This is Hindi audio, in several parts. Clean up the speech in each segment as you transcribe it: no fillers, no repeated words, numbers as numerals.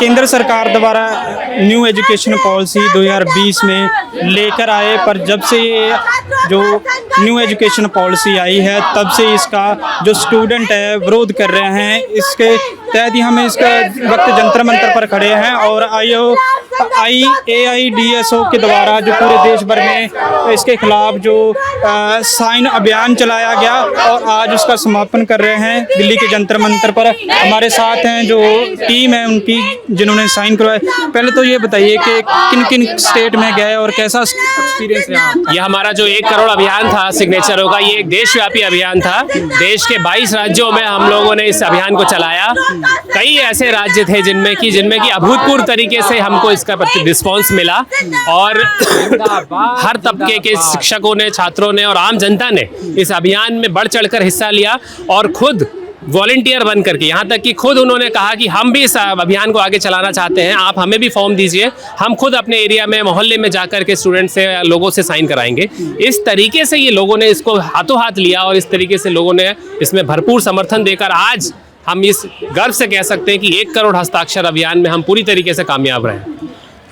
केंद्र सरकार द्वारा न्यू एजुकेशन पॉलिसी 2020 में लेकर आए, पर जब से ये जो न्यू एजुकेशन पॉलिसी आई है तब से इसका जो स्टूडेंट है विरोध कर रहे हैं। इसके तहत ही हम इसका वक्त जंतर मंतर पर खड़े हैं और AIDSO के द्वारा जो पूरे देश भर में इसके खिलाफ जो साइन अभियान चलाया गया और आज उसका समापन कर रहे हैं दिल्ली के जंतर मंतर पर। हमारे साथ हैं जो टीम है उनकी जिन्होंने साइन करवाए। पहले तो ये बताइए कि किन किन स्टेट में गए और कैसा एक्सपीरियंस रहा? ये हमारा जो 1 करोड़ अभियान था सिग्नेचरों का, ये एक देशव्यापी अभियान था। देश के 22 राज्यों में हम लोगों ने इस अभियान को चलाया। कई ऐसे राज्य थे जिनमें कि अभूतपूर्व तरीके से हमको इसका रिस्पॉन्स मिला और हर तबके के शिक्षकों ने, छात्रों ने और आम जनता ने इस अभियान में बढ़ चढ़कर हिस्सा लिया और खुद वॉलंटियर बन करके, यहाँ तक कि खुद उन्होंने कहा कि हम भी इस अभियान को आगे चलाना चाहते हैं, आप हमें भी फॉर्म दीजिए, हम खुद अपने एरिया में, मोहल्ले में जाकर के स्टूडेंट से, लोगों से साइन कराएंगे। इस तरीके से ये लोगों ने इसको हाथों हाथ लिया और इस तरीके से लोगों ने इसमें भरपूर समर्थन देकर आज हम इस गर्व से कह सकते हैं कि 1 करोड़ हस्ताक्षर अभियान में हम पूरी तरीके से कामयाब रहे।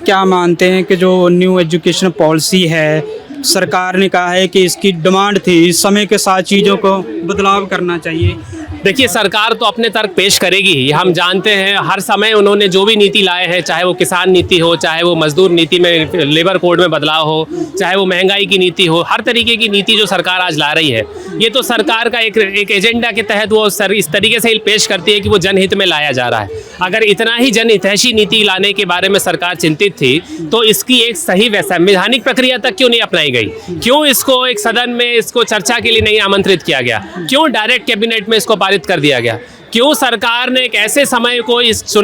क्या मानते हैं कि जो न्यू एजुकेशन पॉलिसी है, सरकार ने कहा है कि इसकी डिमांड थी, समय के साथ चीज़ों को बदलाव करना चाहिए? देखिए, सरकार तो अपने तर्क पेश करेगी ही, हम जानते हैं। हर समय उन्होंने जो भी नीति लाए हैं, चाहे वो किसान नीति हो, चाहे वो मजदूर नीति में, लेबर कोड में बदलाव हो, चाहे वो महंगाई की नीति हो, हर तरीके की नीति जो सरकार आज ला रही है, ये तो सरकार का एक एजेंडा के तहत वो इस तरीके से पेश करती है कि वो जनहित में लाया जा रहा है। अगर इतना ही जनहितैषी नीति लाने के बारे में सरकार चिंतित थी तो इसकी एक सही संवैधानिक प्रक्रिया तक क्यों नहीं अपनाई गई? क्यों इसको एक सदन में इसको चर्चा के लिए नहीं आमंत्रित किया गया? क्यों डायरेक्ट कैबिनेट में इसको पारित कर दिया गया? क्यों सरकार ने एक ऐसे समय को इस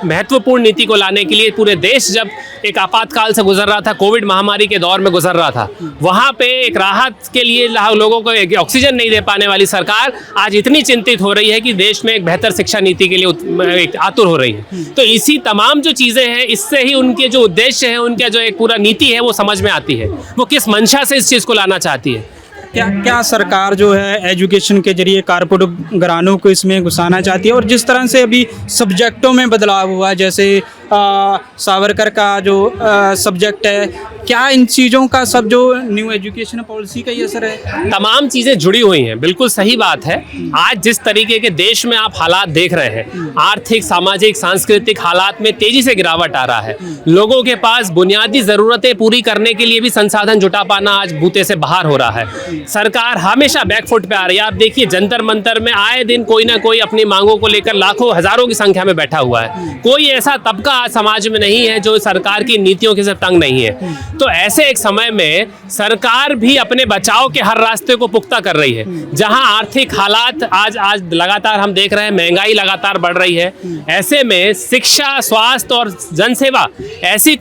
महत्वपूर्ण नीति को लाने के लिए, पूरे देश जब एक आपातकाल से गुजर रहा था, कोविड महामारी के दौर में गुजर रहा था, वहाँ पे एक राहत के लिए लोगों को एक ऑक्सीजन नहीं दे पाने वाली सरकार आज इतनी चिंतित हो रही है कि देश में एक बेहतर शिक्षा नीति के लिए आतुर हो रही है। तो इसी तमाम जो चीज़ें हैं, इससे ही उनके जो उद्देश्य है, उनका जो एक पूरा नीति है वो समझ में आती है, वो किस मंशा से इस चीज़ को लाना चाहती है। क्या सरकार जो है एजुकेशन के जरिए कारपोरेट घरानों को इसमें घुसाना चाहती है? और जिस तरह से अभी सब्जेक्टों में बदलाव हुआ, जैसे सावरकर का जो सब्जेक्ट है, क्या इन चीज़ों का सब जो न्यू एजुकेशन पॉलिसी का ही असर है? तमाम चीज़ें जुड़ी हुई हैं, बिल्कुल सही बात है। आज जिस तरीके के देश में आप हालात देख रहे हैं, आर्थिक, सामाजिक, सांस्कृतिक हालात में तेजी से गिरावट आ रहा है। लोगों के पास बुनियादी ज़रूरतें पूरी करने के लिए भी संसाधन जुटा पाना आज बूते से बाहर हो रहा है। सरकार हमेशा बैकफुट पे आ रही है। आप देखिए, जंतर मंतर में आए दिन कोई ना कोई अपनी मांगों को लेकर लाखों, हजारों की संख्या में बैठा हुआ है। कोई ऐसा तबका समाज में नहीं है जो सरकार की नीतियों के से तंग नहीं है। तो ऐसे एक समय में सरकार भी अपने बचाव के हर रास्ते को पुख्ता कर रही है। जहां आर्थिक हालात आज लगातार हम देख रहे हैं, महंगाई लगातार बढ़ रही है, ऐसे में शिक्षा, स्वास्थ्य और जनसेवा ऐसी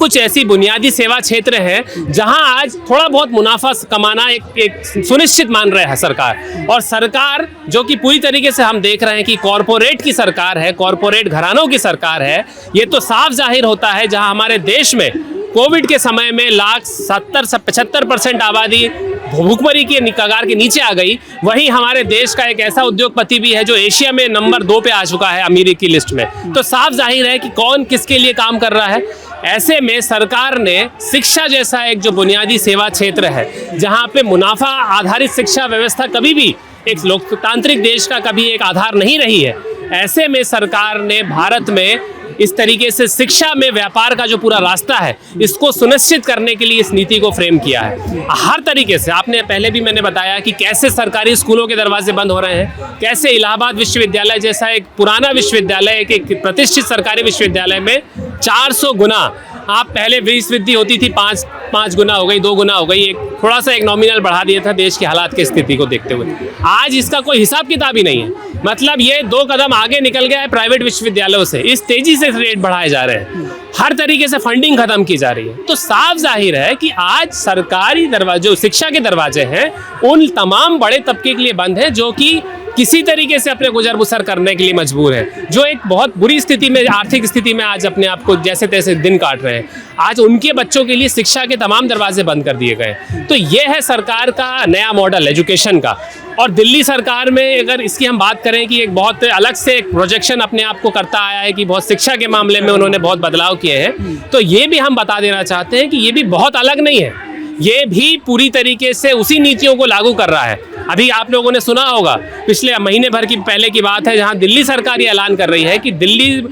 बुनियादी सेवा क्षेत्र हैं जहां आज थोड़ा बहुत मुनाफा कमाना एक सुनिश्चित मान रहे हैं सरकार। और सरकार जो कि पूरी तरीके से हम देख रहे हैं कि कॉरपोरेट की सरकार है, कॉरपोरेट घरानों की सरकार है। ये तो साफ जाहिर होता है, जहां हमारे देश में कोविड के समय में 70-75% आबादी भूखमरी के कगार के नीचे आ गई, वहीं हमारे देश का एक ऐसा उद्योगपति भी है जो एशिया में नंबर 2 पे आ चुका है अमीरी की लिस्ट में। तो साफ जाहिर है कि कौन किसके लिए काम कर रहा है। ऐसे में सरकार ने शिक्षा जैसा एक जो बुनियादी सेवा क्षेत्र है, जहाँ पे मुनाफा आधारित शिक्षा व्यवस्था कभी भी एक लोकतांत्रिक देश का कभी एक आधार नहीं रही है, ऐसे में सरकार ने भारत में इस तरीके से शिक्षा में व्यापार का जो पूरा रास्ता है, इसको सुनिश्चित करने के लिए इस नीति को फ्रेम किया है। हर तरीके से आपने पहले भी मैंने बताया कि कैसे सरकारी स्कूलों के दरवाजे बंद हो रहे हैं, कैसे इलाहाबाद विश्वविद्यालय जैसा एक पुराना विश्वविद्यालय, एक प्रतिष्ठित सरकारी विश्वविद्यालय में 400 गुना, आप पहले फीस वृद्धि होती थी 5 गुना हो गई, 2 गुना हो गई, एक थोड़ा सा एक नॉमिनल बढ़ा दिया था देश की हालात की स्थिति को देखते हुए। आज इसका कोई हिसाब किताब ही नहीं है। मतलब ये 2 कदम आगे निकल गया है प्राइवेट विश्वविद्यालयों से। इस तेजी से रेट बढ़ाए जा रहे हैं, हर तरीके से फंडिंग खत्म की जा रही है। तो साफ जाहिर है कि आज सरकारी दरवाजे, जो शिक्षा के दरवाजे हैं, उन तमाम बड़े तबके के लिए बंद है जो कि किसी तरीके से अपने गुजर बसर करने के लिए मजबूर है, जो एक बहुत बुरी स्थिति में, आर्थिक स्थिति में आज अपने आप को जैसे तैसे दिन काट रहे हैं। आज उनके बच्चों के लिए शिक्षा के तमाम दरवाजे बंद कर दिए गए। तो ये है सरकार का नया मॉडल एजुकेशन का। और दिल्ली सरकार में अगर इसकी हम बात करें कि एक बहुत अलग से एक प्रोजेक्शन अपने आप को करता आया है कि बहुत शिक्षा के मामले में उन्होंने बहुत बदलाव किए हैं, तो ये भी हम बता देना चाहते हैं कि ये भी बहुत अलग नहीं है, ये भी पूरी तरीके से उसी नीतियों को लागू कर रहा है। अभी आप लोगों ने सुना होगा, पिछले महीने भर की पहले की बात है, जहां दिल्ली सरकार ये ऐलान कर रही है कि Delhi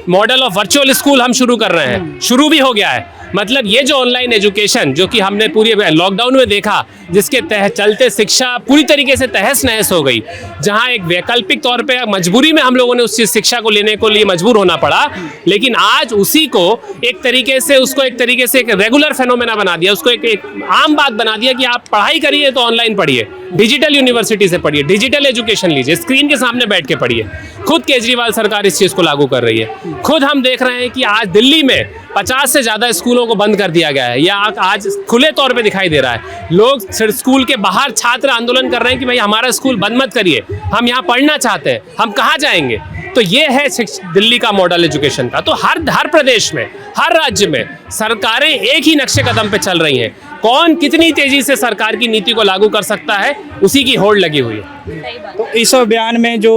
model of virtual school हम शुरू कर रहे हैं, शुरू भी हो गया है। मतलब ये जो ऑनलाइन एजुकेशन जो कि हमने पूरी लॉकडाउन में देखा, जिसके चलते शिक्षा पूरी तरीके से तहस नहस हो गई, जहां एक वैकल्पिक तौर पे मजबूरी में हम लोगों ने उस शिक्षा को लेने को लिए मजबूर होना पड़ा, लेकिन आज उसी को एक तरीके से उसको एक तरीके से एक रेगुलर फेनोमेना बना दिया, उसको एक आम बात बना दिया कि आप पढ़ाई करिए तो ऑनलाइन पढ़िए, डिजिटल यूनिवर्सिटी से पढ़िए, डिजिटल एजुकेशन लीजिए, स्क्रीन के सामने बैठ के पढ़िए। खुद केजरीवाल सरकार इस चीज़ को लागू कर रही है। खुद हम देख रहे हैं कि आज दिल्ली में 50 से ज़्यादा स्कूलों को बंद कर दिया गया है, या आज खुले तौर पे दिखाई दे रहा है। लोग स्कूल के बाहर छात्र आंदोलन कर रहे हैं कि भाई हमारा स्कूल बंद मत करिए, हम यहाँ पढ़ना चाहते हैं, हम कहाँ जाएंगे। तो ये है दिल्ली का मॉडल एजुकेशन का। तो हर प्रदेश में, हर राज्य में सरकारें एक ही नक्शे कदम पे चल रही हैं। कौन कितनी तेजी से सरकार की नीति को लागू कर सकता है, उसी की होड़ लगी हुई है। तो इस अभियान में जो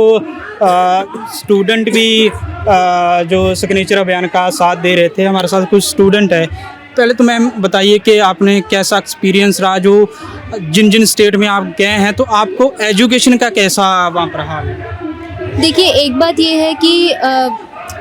स्टूडेंट भी जो सिग्नेचर अभियान का साथ दे रहे थे, हमारे साथ कुछ स्टूडेंट है। पहले तो मैम बताइए कि आपने कैसा एक्सपीरियंस रहा, जो जिन जिन स्टेट में आप गए हैं, तो आपको एजुकेशन का कैसा वहाँ पर हाल है? देखिए, एक बात ये है कि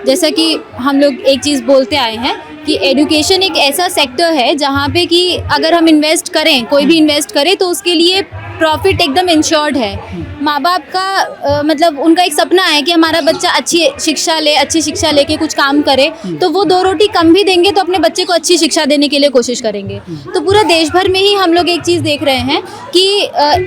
जैसा कि हम लोग एक चीज़ बोलते आए हैं कि एजुकेशन एक ऐसा सेक्टर है जहाँ पे कि अगर हम इन्वेस्ट करें, कोई भी इन्वेस्ट करे, तो उसके लिए प्रॉफिट एकदम इंश्योर्ड है। माँ बाप का मतलब उनका एक सपना है कि हमारा बच्चा अच्छी शिक्षा लेके कुछ काम करे, तो वो 2 रोटी कम भी देंगे तो अपने बच्चे को अच्छी शिक्षा देने के लिए कोशिश करेंगे। तो पूरा देश भर में ही हम लोग एक चीज़ देख रहे हैं कि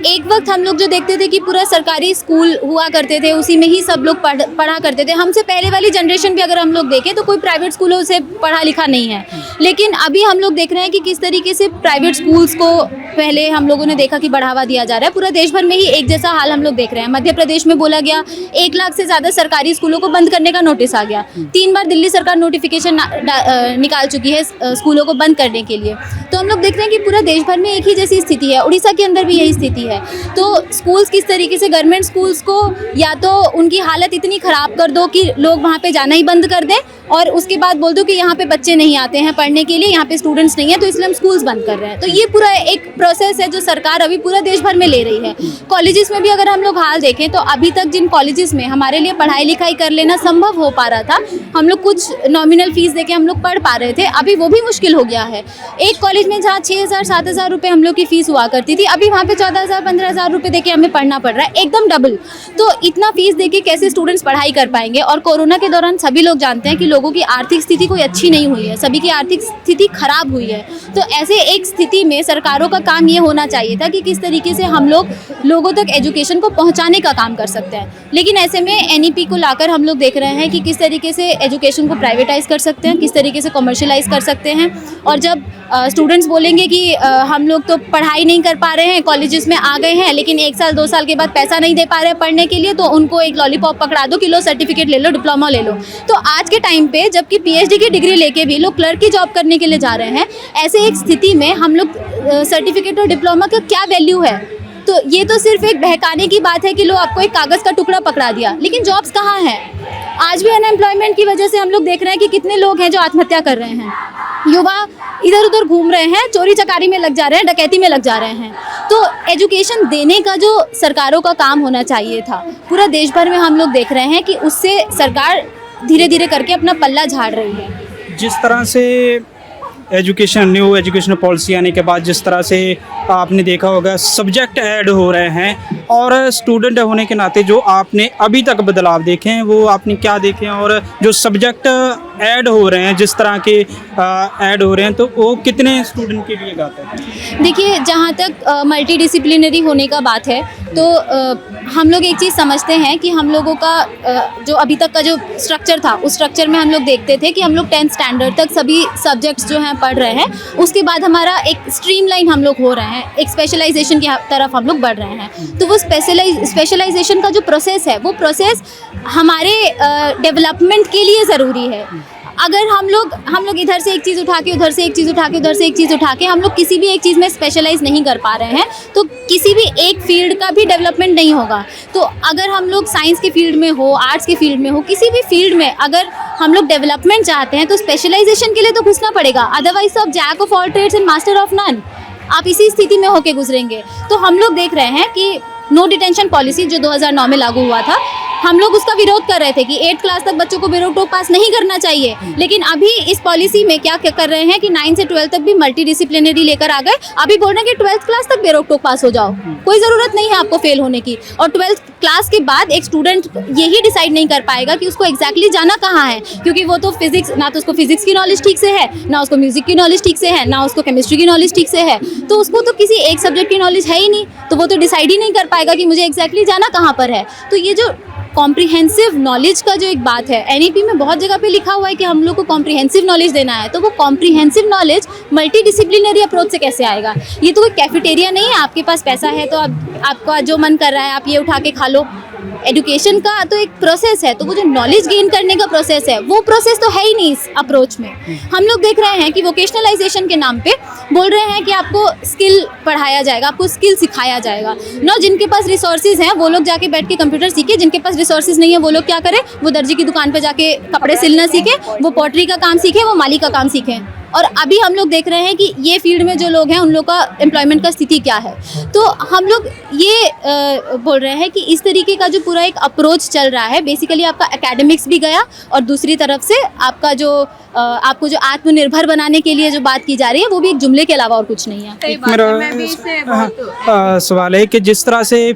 एक वक्त हम लोग जो देखते थे कि पूरा सरकारी स्कूल हुआ करते थे, उसी में ही सब लोग पढ़ा करते थे। हमसे पहले वाली जनरेशन भी अगर हम लोग देखें तो कोई प्राइवेट स्कूलों से पढ़ा लिखा नहीं है, लेकिन अभी हम लोग देख रहे हैं कि किस तरीके से प्राइवेट स्कूल्स को पहले हम लोगों ने देखा कि बढ़ावा दिया जा रहा है। पूरा देश भर में ही एक जैसा हाल हम लोग देख रहे हैं। मध्य प्रदेश में बोला गया 1 लाख से ज़्यादा सरकारी स्कूलों को बंद करने का नोटिस आ गया। 3 बार दिल्ली सरकार नोटिफिकेशन निकाल चुकी है स्कूलों को बंद करने के लिए। तो हम लोग देख रहे हैं कि पूरा देश भर में एक ही जैसी स्थिति है। उड़ीसा के अंदर भी यही स्थिति है। तो स्कूल्स किस तरीके से, गवर्नमेंट स्कूल्स को या तो उनकी हालत इतनी ख़राब कर दो कि लोग वहाँ पे जाना ही बंद कर दें, और उसके बाद बोल दो कि यहाँ पे बच्चे नहीं आते हैं पढ़ने के लिए, यहाँ पे स्टूडेंट्स नहीं है, तो इसलिए हम स्कूल्स बंद कर रहे हैं। तो ये पूरा एक प्रोसेस है जो सरकार अभी पूरा देश भर में ले रही है। कॉलेजेस में भी अगर हम लोग हाल देखें तो अभी तक जिन कॉलेजेस में हमारे लिए पढ़ाई लिखाई कर लेना संभव हो पा रहा था, हम लोग कुछ नॉमिनल फीस देके हम लोग पढ़ पा रहे थे, अभी वो भी मुश्किल हो गया है। एक कॉलेज में जहाँ 6,000-7,000 रुपये हम लोग की फ़ीस हुआ करती थी, अभी वहाँ पे 14,000-15,000 रुपये देके हमें पढ़ना पड़ रहा है, एकदम डबल। तो इतना फीस देके कैसे स्टूडेंट्स पढ़ाई कर पाएंगे? और कोरोना के दौरान सभी लोग जानते हैं कि लोगों की आर्थिक स्थिति कोई अच्छी नहीं हुई है, सभी की आर्थिक स्थिति खराब हुई है। तो ऐसे एक स्थिति में सरकारों का काम ये होना चाहिए था कि किस तरीके से हम लोग लोगों तक एजुकेशन को पहुंचाने का काम कर सकते हैं। लेकिन ऐसे में एनईपी को लाकर हम लोग देख रहे हैं कि किस तरीके से एजुकेशन को प्राइवेटाइज कर सकते हैं, किस तरीके से कमर्शियलाइज कर सकते हैं। और जब स्टूडेंट्स बोलेंगे कि हम लोग तो पढ़ाई नहीं कर पा रहे हैं, कॉलेजेस में आ गए हैं, लेकिन 1 साल 2 साल के बाद पैसा नहीं दे पा रहे हैं पढ़ने के लिए, तो उनको एक लॉलीपॉप पकड़ा दो कि लो सर्टिफिकेट ले लो, डिप्लोमा ले लो। तो आज के टाइम पे जबकि पीएचडी की डिग्री लेके भी लोग क्लर्क की जॉब करने के लिए जा रहे हैं, ऐसे एक स्थिति में हम लोग सर्टिफिकेट और डिप्लोमा का क्या वैल्यू है? तो ये तो सिर्फ एक बहकाने की बात है कि लो आपको एक कागज़ का टुकड़ा पकड़ा दिया, लेकिन जॉब्स कहाँ हैं? आज भी अनएम्प्लॉयमेंट की वजह से हम लोग देख रहे हैं कि कितने लोग हैं जो आत्महत्या कर रहे हैं। युवा इधर उधर घूम रहे हैं, चोरी चकारी में लग जा रहे हैं, डकैती में लग जा रहे हैं। तो एजुकेशन देने का जो सरकारों का काम होना चाहिए था, पूरा देश भर में हम लोग देख रहे हैं कि उससे सरकार धीरे धीरे करके अपना पल्ला झाड़ रही है। जिस तरह से न्यू एजुकेशन पॉलिसी आने के बाद जिस तरह से आपने देखा होगा सब्जेक्ट ऐड हो रहे हैं, और स्टूडेंट होने के नाते जो आपने अभी तक बदलाव देखे हैं वो आपने क्या देखे हैं? और जो सब्जेक्ट ऐड हो रहे हैं, जिस तरह के ऐड हो रहे हैं, तो वो कितने स्टूडेंट के लिए गाते हैं? देखिए, जहाँ तक मल्टी डिसिप्लिनरी होने का बात है, तो हम लोग एक चीज़ समझते हैं कि हम लोगों का जो अभी तक का जो स्ट्रक्चर था, उस स्ट्रक्चर में हम लोग देखते थे कि हम लोग 10th स्टैंडर्ड तक सभी सब्जेक्ट्स जो हैं पढ़ रहे हैं। उसके बाद हमारा एक स्ट्रीमलाइन हम लोग हो रहे हैं, एक स्पेशलाइजेशन की तरफ हम लोग बढ़ रहे हैं। तो वो स्पेशलाइजेशन का जो प्रोसेस है, वो प्रोसेस हमारे डेवलपमेंट के लिए ज़रूरी है। अगर हम लोग इधर से एक चीज़ उठा के, उधर से एक चीज़ उठा के, उधर से एक चीज़ उठा के हम लोग किसी भी एक चीज़ में स्पेशलाइज नहीं कर पा रहे हैं, तो किसी भी एक फील्ड का भी डेवलपमेंट नहीं होगा। तो अगर हम लोग साइंस के फील्ड में हो, आर्ट्स के फील्ड में हो, किसी भी फील्ड में अगर हम लोग डेवलपमेंट चाहते हैं तो स्पेशलाइजेशन के लिए तो घुसना पड़ेगा, अदरवाइज तो आप jack of all trades and master of none, आप इसी स्थिति में होके गुजरेंगे। तो हम लोग देख रहे हैं कि नो डिटेंशन पॉलिसी जो 2009 में लागू हुआ था, हम लोग उसका विरोध कर रहे थे कि 8th क्लास तक बच्चों को बेरोक-टोक पास नहीं करना चाहिए। लेकिन अभी इस पॉलिसी में क्या कर रहे हैं कि 9 से 12 तक भी मल्टी डिसिप्लिनरी लेकर आ गए। अभी बोल रहे हैं कि 12th क्लास तक बेरोक-टोक पास हो जाओ, कोई ज़रूरत नहीं है आपको फेल होने की। और 12th क्लास के बाद एक स्टूडेंट यही डिसाइड नहीं कर पाएगा कि उसको एग्जैक्टली जाना कहाँ है, क्योंकि वो तो फिजिक्स, ना तो उसको फिजिक्स की नॉलेज ठीक से है, ना उसको म्यूजिक की नॉलेज ठीक से है, ना उसको केमिस्ट्री की नॉलेज ठीक से है, तो उसको तो किसी एक सब्जेक्ट की नॉलेज है ही नहीं, तो वो तो डिसाइड ही नहीं कर पाएगा कि मुझे एग्जैक्टली जाना कहाँ पर है। तो ये जो कॉम्प्रिहेंसिव नॉलेज का जो एक बात है, एनईपी में बहुत जगह पे लिखा हुआ है कि हम लोग को कॉम्प्रिहेंसिव नॉलेज देना है, तो वो comprehensive knowledge multi disciplinary approach से कैसे आएगा? ये तो कोई कैफेटेरिया नहीं है, आपके पास पैसा है तो आपका जो मन कर रहा है आप ये उठा के खा लो। एजुकेशन का तो एक प्रोसेस है, तो वो जो नॉलेज गेन करने का प्रोसेस है, वो प्रोसेस तो है ही नहीं इस अप्रोच में। हम लोग देख रहे हैं कि वोकेशनलाइजेशन के नाम पे बोल रहे हैं कि आपको स्किल पढ़ाया जाएगा, आपको स्किल सिखाया जाएगा ना। जिनके पास रिसोर्सेज हैं वो लोग जाके बैठ के कंप्यूटर सीखे, जिनके पास रिसोर्सेज नहीं है वो लोग क्या करें, वो दर्जी की दुकान पे जाके कपड़े सिलना सीखे, वो पॉटरी का काम सीखे, वो माली का काम सीखें। और अभी हम लोग देख रहे हैं कि ये फील्ड में जो लोग हैं उन लोग का एम्प्लॉयमेंट का स्थिति क्या है। तो हम लोग ये बोल रहे हैं कि इस तरीके का जो पूरा एक अप्रोच चल रहा है, बेसिकली आपका एकेडमिक्स भी गया और दूसरी तरफ से आपका जो आपको जो आत्मनिर्भर बनाने के लिए जो बात की जा रही है वो भी एक जुमले के अलावा और कुछ नहीं है। मेरा सवाल है कि जिस तरह से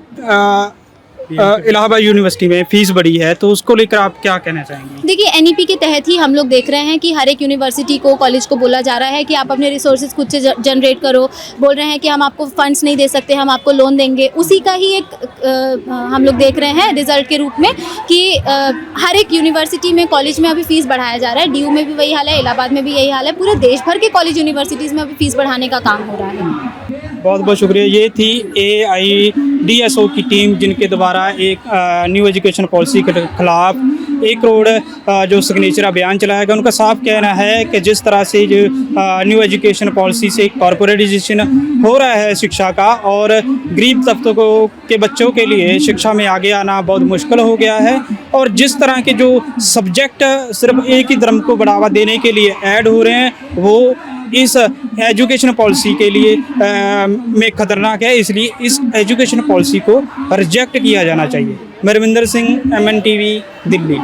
इलाहाबाद यूनिवर्सिटी में फीस बढ़ी है, तो उसको लेकर आप क्या कहना चाहेंगे? देखिए, एनईपी के तहत ही हम लोग देख रहे हैं कि हर एक यूनिवर्सिटी को, कॉलेज को बोला जा रहा है कि आप अपने रिसोर्सेज खुद से जनरेट करो। बोल रहे हैं कि हम आपको फंड्स नहीं दे सकते, हम आपको लोन देंगे। उसी का ही एक हम लोग देख रहे हैं रिजल्ट के रूप में कि हर एक यूनिवर्सिटी में, कॉलेज में अभी फीस बढ़ाया जा रहा है। डीयू में भी वही हाल है, इलाहाबाद में भी यही हाल है, पूरे देश भर के कॉलेज यूनिवर्सिटीज़ में अभी फीस बढ़ाने का काम हो रहा है। बहुत बहुत शुक्रिया। ये थी AIDSO की टीम, जिनके द्वारा एक न्यू एजुकेशन पॉलिसी के खिलाफ 1 करोड़ जो सिग्नेचर अभियान चलाया गया। उनका साफ कहना है कि जिस तरह से जो न्यू एजुकेशन पॉलिसी से कॉर्पोरेटाइजेशन हो रहा है शिक्षा का, और गरीब तबकों के बच्चों के लिए शिक्षा में आगे आना बहुत मुश्किल हो गया है, और जिस तरह के जो सब्जेक्ट सिर्फ एक ही धर्म को बढ़ावा देने के लिए ऐड हो रहे हैं, वो इस एजुकेशन पॉलिसी के लिए में खतरनाक है। इसलिए इस एजुकेशन पॉलिसी को रिजेक्ट किया जाना चाहिए। मैं रविंदर सिंह, MNTV, दिल्ली।